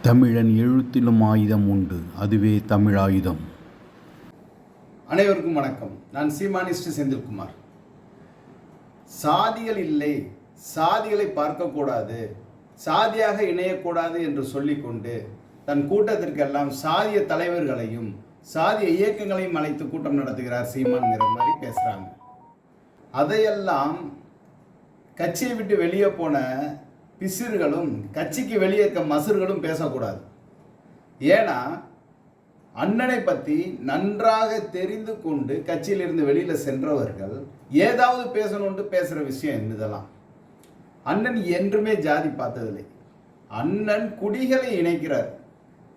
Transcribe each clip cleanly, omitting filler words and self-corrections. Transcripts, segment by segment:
தமிழன் எழுத்திலும் ஆயுதம் உண்டு, அதுவே தமிழாயுதம். அனைவருக்கும் வணக்கம். நான் சீமானிஸ்ட் செந்தில்குமார். சாதிகள் இல்லை, சாதிகளை பார்க்கக்கூடாது, சாதியாக இணையக்கூடாது என்று சொல்லிக்கொண்டு தன் கூட்டத்திற்கெல்லாம் சாதிய தலைவர்களையும் சாதிய இயக்கங்களையும் அழைத்து கூட்டம் நடத்துகிறார் சீமான்கிற மாதிரி பேசுகிறாங்க. அதையெல்லாம் கட்சியை விட்டு வெளியே போன பிசிறுகளும் கட்சிக்கு வெளியே இருக்க மசுர்களும் பேசக்கூடாது. ஏன்னா அண்ணனை பற்றி நன்றாக தெரிந்து கொண்டு கட்சியிலிருந்து வெளியில் சென்றவர்கள் ஏதாவது பேசணும்னு பேசுகிற விஷயம் இதெல்லாம். அண்ணன் என்றுமே ஜாதி பார்த்ததில்லை. அண்ணன் குடிகளை இணைக்கிறார்.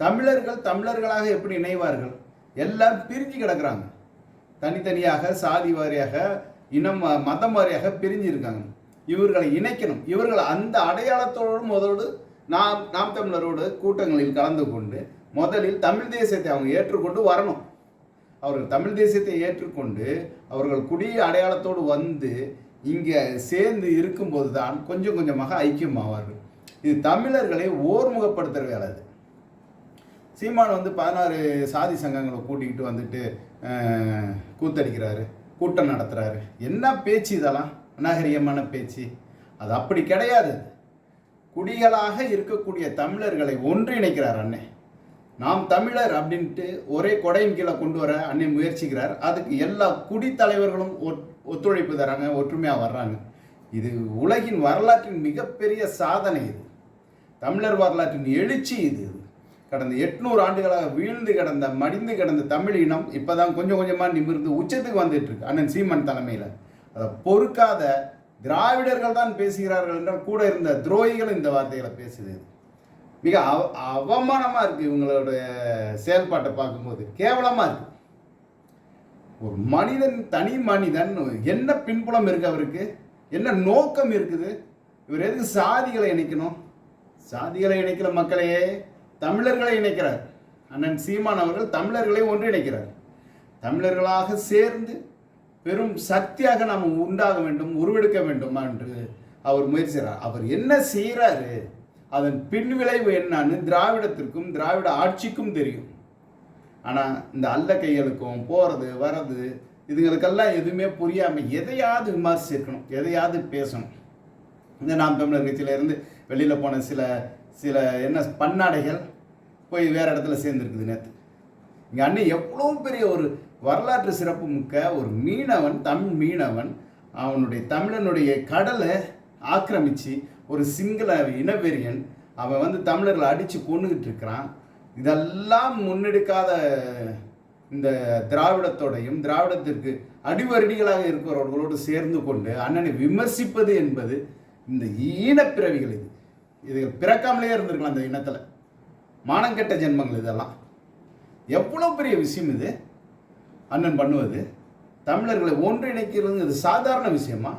தமிழர்கள் தமிழர்களாக எப்படி இணைவார்கள்? எல்லாம் பிரிஞ்சு கிடக்கிறாங்க. தனித்தனியாக சாதி வாரியாக இனம் மதம் வாரியாக பிரிஞ்சு இருக்காங்க. இவர்களை இணைக்கணும். இவர்கள் அந்த அடையாளத்தோடு முதலோடு நாம் தமிழரோடு கூட்டங்களில் கலந்து கொண்டு முதலில் தமிழ் தேசியத்தை அவங்க ஏற்றுக்கொண்டு வரணும். அவர்கள் தமிழ் தேசியத்தை ஏற்றுக்கொண்டு அவர்கள் குடிய அடையாளத்தோடு வந்து இங்கே சேர்ந்து இருக்கும்போது தான் கொஞ்சம் கொஞ்சமாக ஐக்கியமாவார்கள். இது தமிழர்களை ஓர்முகப்படுத்துகிற வேலை. அது சீமான் 16 சாதி சங்கங்களை கூட்டிக்கிட்டு வந்துட்டு கூத்தடிக்கிறாரு, கூட்டம் நடத்துகிறாரு. என்ன பேச்சு இதெல்லாம்? அநாகரிகமான பேச்சு. அது அப்படி கிடையாது. குடிகளாக இருக்கக்கூடிய தமிழர்களை ஒன்றிணைக்கிறார் அண்ணே. நாம் தமிழர் அப்படின்ட்டு ஒரே கொடையின் கீழே கொண்டு வர அண்ணே முயற்சிக்கிறார். அதுக்கு எல்லா குடித்தலைவர்களும் ஒத்துழைப்பு தராங்க, ஒற்றுமையாக வர்றாங்க. இது உலகின் வரலாற்றின் மிகப்பெரிய சாதனை. இது தமிழர் வரலாற்றின் எழுச்சி. இது கடந்த 800 ஆண்டுகளாக வீழ்ந்து கிடந்த மடிந்து கிடந்த தமிழ் இனம் இப்போதான் கொஞ்சம் கொஞ்சமாக நிமிர்ந்து உச்சத்துக்கு வந்துட்டு இருக்கு அண்ணன் சீமான் தலைமையில். அதை பொறுக்காத திராவிடர்கள் தான் பேசுகிறார்கள் என்றால் கூட இருந்த துரோகிகள் இந்த வார்த்தைகளை பேசுது. மிக அவமானமாக இருக்குது. இவங்களுடைய செயல்பாட்டை பார்க்கும்போது கேவலமாக இருக்கு. ஒரு மனிதன், தனி மனிதன், என்ன பின்புலம் இருக்கு அவருக்கு? என்ன நோக்கம் இருக்குது? இவர் எதுக்கு சாதிகளை இணைக்கணும்? சாதிகளை இணைக்கிற மக்களையே தமிழர்களை இணைக்கிறார் அண்ணன் சீமான் அவர்கள். தமிழர்களை ஒன்றிணைக்கிறார். தமிழர்களாக சேர்ந்து பெரும் சக்தியாக நாம் உண்டாக வேண்டும், உருவெடுக்க வேண்டும் என்று அவர் முயற்சி செய்கிறார். அவர் என்ன செய்கிறாரு, அதன் பின்விளைவு என்னன்னு திராவிடத்திற்கும் திராவிட ஆட்சிக்கும் தெரியும். ஆனால் இந்த அல்ல கைகளுக்கும் போகிறது வர்றது இதுங்களுக்கெல்லாம் எதுவுமே புரியாமல் எதையாவது விமர்சிக்கணும், எதையாவது பேசணும். இந்த நாம் தமிழர் கட்சியிலேருந்து வெளியில் போன சில என்ன பன்னாடைகள் போய் வேறு இடத்துல சேர்ந்துருக்குது. நேற்று இங்கே அண்ணன் எவ்வளோ பெரிய ஒரு வரலாற்று சிறப்பு மிக்க ஒரு மீனவன், தமிழ் மீனவன், அவனுடைய தமிழனுடைய கடலை ஆக்கிரமித்து ஒரு சிங்கள இனவெறியன் அவன் தமிழர்களை அடித்து கொண்டுகிட்டு இருக்கிறான். இதெல்லாம் முன்னெடுக்காத இந்த திராவிடத்தோடையும் திராவிடத்திற்கு அடிவருடிகளாக இருக்கிறவர்களோடு சேர்ந்து கொண்டு அண்ணனை விமர்சிப்பது என்பது இந்த ஈனப்பிறவிகள். இது பிறக்காமலே இருந்திருக்கலாம். அந்த இனத்தில் மானங்கெட்ட ஜென்மங்கள். இதெல்லாம் எவ்வளோ பெரிய விஷயம் இது அண்ணன் பண்ணுவது. தமிழர்களை ஒன்றிணைக்கிறது இது சாதாரண விஷயமா?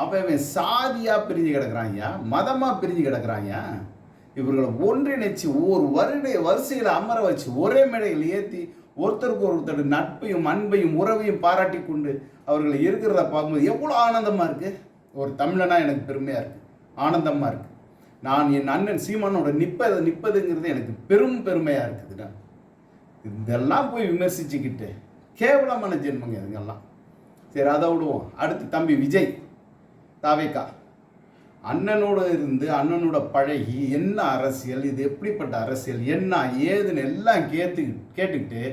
அவன் சாதியாக பிரிஞ்சு கிடக்கிறாங்க, மதமாக பிரிஞ்சு கிடக்கிறாங்க. இவர்களை ஒன்றிணைச்சு ஒவ்வொரு வரிசையில் அமர வச்சு ஒரே மேடையில் ஏற்றி ஒருத்தருக்கு ஒருத்தர் நட்பையும் அன்பையும் உறவையும் பாராட்டி கொண்டு அவர்களை இருக்கிறத பார்க்கும்போது எவ்வளோ ஆனந்தமாக இருக்குது. ஒரு தமிழனாக எனக்கு பெருமையாக இருக்குது, ஆனந்தமாக இருக்குது. நான் என் அண்ணன் சீமானோட நிற்பதுங்கிறது எனக்கு பெரும் பெருமையாக இருக்குதுடா. இதெல்லாம் போய் விமர்சிச்சுக்கிட்டு கேவலமான ஜென்மங்க இதுங்கெல்லாம். சரி, அதை விடுவோம். அடுத்து தம்பி விஜய் தாவேக்கா அண்ணனோடு இருந்து அண்ணனோட பழகி என்ன அரசியல், இது எப்படிப்பட்ட அரசியல், என்ன ஏதுன்னு எல்லாம் கேட்டுக்கிட்டு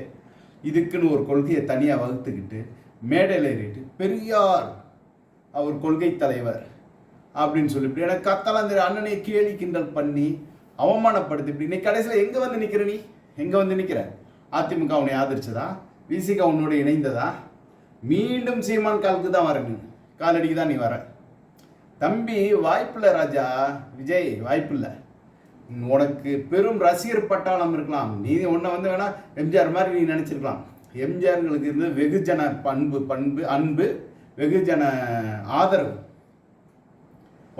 இதுக்குன்னு ஒரு கொள்கையை தனியாக வகுத்துக்கிட்டு மேடையில் ஏறிட்டு பெரியார் அவர் கொள்கை தலைவர் அப்படின்னு சொல்லிவிட்டு எனக்கு கத்தலாம் தெரியும் அண்ணனை கேலி கிண்டல் பண்ணி அவமானப்படுத்தி இப்படி இன்னைக்கு கடைசியில் எங்கே வந்து நிற்கிற? நீ எங்கே வந்து நிற்கிற? அதிமுக அவனை ஆதரிச்சதா? விசிக உன்னோட இணைந்ததா? மீண்டும் சீமான் காலுக்கு தான் வர. நீ காலடிக்கு தான் நீ வர. தம்பி வாய்ப்பில்லை ராஜா. விஜய் வாய்ப்பில்லை. உனக்கு பெரும் ரசிகர் பட்டாளம் இருக்கலாம். நீ உன்னை வேணா எம்ஜிஆர் மாதிரி நீ நினச்சிருக்கலாம். எம்ஜிஆர்களுக்கு இருந்து வெகுஜன அன்பு வெகுஜன ஆதரவு.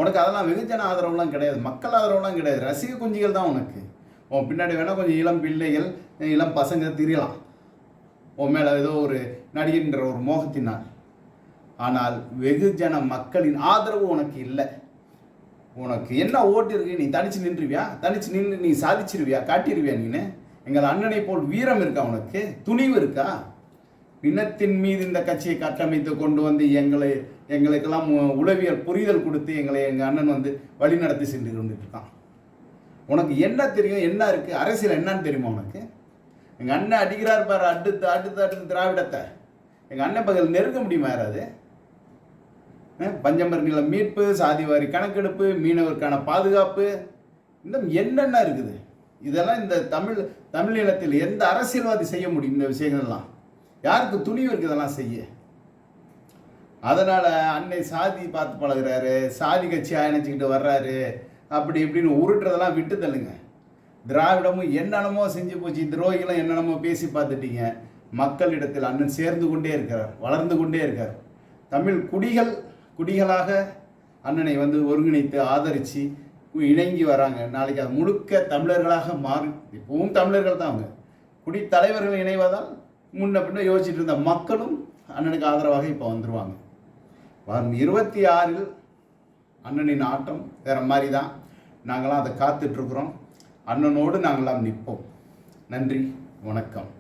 உனக்கு அதெல்லாம் வெகுஜன ஆதரவுலாம் கிடையாது, மக்கள் ஆதரவுலாம் கிடையாது. ரசிக குஞ்சிகள் தான் உனக்கு. உன் பின்னாடி வேணால் கொஞ்சம் இளம் பிள்ளைகள், இளம் பசங்க தெரியலாம். உன் மேலே ஏதோ ஒரு நடிகின்ற ஒரு மோகத்தினால். ஆனால் வெகுஜன மக்களின் ஆதரவு உனக்கு இல்லை. உனக்கு என்ன ஓட்டு இருக்கு? நீ தனிச்சு நின்றுவியா? தனிச்சு நின்று நீ சாதிச்சிருவியா? காட்டிடுவியா? நீனு எங்கள் அண்ணனை போல் வீரம் இருக்கா? உனக்கு துணிவு இருக்கா? இனத்தின் மீது இந்த கட்சியை கட்டமைத்து கொண்டு வந்து எங்களுக்கெல்லாம் உளவியல் புரிதல் கொடுத்து எங்கள் அண்ணன் வந்து வழி நடத்தி சென்று கொண்டுட்டு இருக்கான். உனக்கு என்ன தெரியும்? என்ன இருக்கு? அரசியல் என்னன்னு தெரியுமா உனக்கு? எங்கள் அண்ணன் அடிக்கிறார் பாரு, அடுத்து திராவிடத்தை. எங்கள் அண்ணன் பகல் நெருங்க முடியுமா யாராவது? பஞ்சமர் நில மீட்பு, சாதிவாரி கணக்கெடுப்பு, மீனவருக்கான பாதுகாப்பு, இந்த என்னென்ன இருக்குது? இதெல்லாம் இந்த தமிழ் நிலத்தில் எந்த அரசியல்வாதி செய்ய முடியும்? இந்த விஷயங்கள்லாம் யாருக்கு துணிவு இருக்குது இதெல்லாம் செய்ய? அதனால் அன்னை சாதி பார்த்து பழகிறாரு, சாதி கட்சி அணைச்சிக்கிட்டு வர்றாரு, அப்படி இப்படின்னு உருட்டுறதெல்லாம் விட்டு தள்ளுங்க. திராவிடமும் என்னென்னமோ செஞ்சு போச்சு, துரோகிகளும் என்னென்னமோ பேசி பார்த்துட்டீங்க. மக்களிடத்தில் அண்ணன் சேர்ந்து கொண்டே இருக்கார், வளர்ந்து கொண்டே இருக்கார். தமிழ் குடிகளாக அண்ணனை வந்து ஒருங்கிணைத்து ஆதரித்து இணங்கி வராங்க. நாளைக்கு அது முழுக்க தமிழர்களாக மாறி, இப்பவும் தமிழர்கள் தான் அவங்க. குடித்தலைவர்கள் இணைவதால் முன்ன பின்ன யோசிச்சுட்டு இருந்த மக்களும் அண்ணனுக்கு ஆதரவாக இப்போ வந்துடுவாங்க. வரும் 26 அண்ணனின் ஆட்டம் வேற மாதிரி தான். நாங்களாம் அதை காத்துட்ருக்குறோம். அண்ணனோடு நாங்களாம் நிற்போம். நன்றி, வணக்கம்.